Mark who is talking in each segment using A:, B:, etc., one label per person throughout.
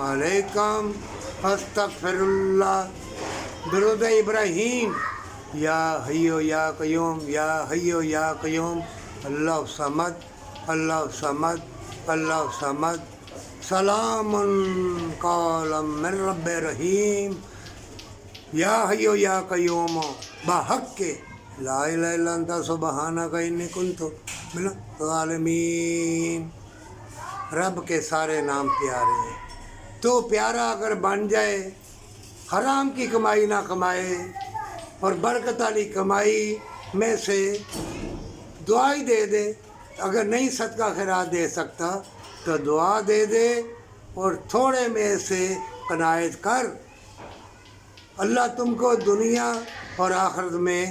A: علیکم استغفراللہ درود ابراہیم یا حیو یا قیوم یا حیو یا قیوم اللہ صمد اللہ صمد اللہ صمد سلام قولا من رب رحیم یا حیو یا قیوم بحق کے لا الہ الا انت سبحانک انی کنت من الظالمین۔ رب کے سارے نام پیارے ہیں، تو پیارا اگر بن جائے، حرام کی کمائی نہ کمائے اور برکت والی کمائی میں سے دعائی دے دے، اگر نہیں صدقہ خیرات دے سکتا تو دعا دے دے اور تھوڑے میں سے قناعت کر، اللہ تم کو دنیا اور آخرت میں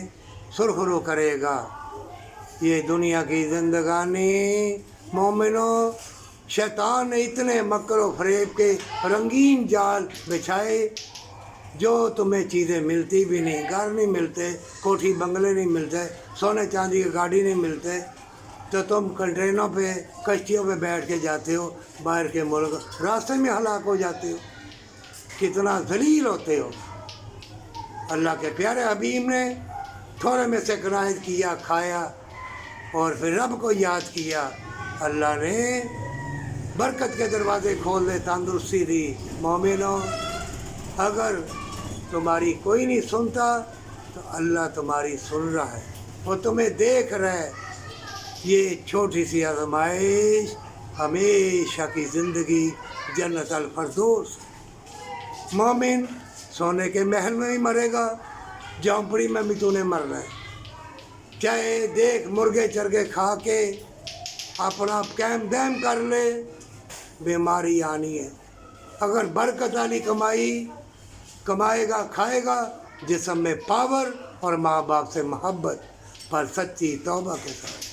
A: سرخرو کرے گا۔ یہ دنیا کی زندگانی مومنوں، شیطان نے اتنے مکر و فریب کے رنگین جال بچھائے جو تمہیں چیزیں ملتی بھی نہیں، گھر نہیں ملتے، کوٹھی بنگلے نہیں ملتے، سونے چاندی کی گاڑی نہیں ملتے، تو تم کنٹینروں پہ کشتیوں پہ بیٹھ کے جاتے ہو باہر کے ملک، راستے میں ہلاک ہو جاتے ہو، کتنا ذلیل ہوتے ہو۔ اللہ کے پیارے حبیب نے تھوڑے میں سے قناعت کیا، کھایا اور پھر رب کو یاد کیا، اللہ نے برکت کے دروازے کھول دے، تندرستی دی۔ مومنوں، اگر تمہاری کوئی نہیں سنتا تو اللہ تمہاری سن رہا ہے، وہ تمہیں دیکھ رہا ہے۔ یہ چھوٹی سی آزمائش ہمیشہ کی زندگی جنت الفردوس۔ مومن سونے کے محل میں بھی مرے گا، جھونپڑی میں بھی تو نے مرنا ہے، چاہے دیکھ مرغے چرگے کھا کے اپنا قیم دیم کر لے، بیماری آنی ہے۔ اگر برکت والی کمائی کمائے گا، کھائے گا، جسم میں پاور اور ماں باپ سے محبت، پر سچی توبہ کے ساتھ۔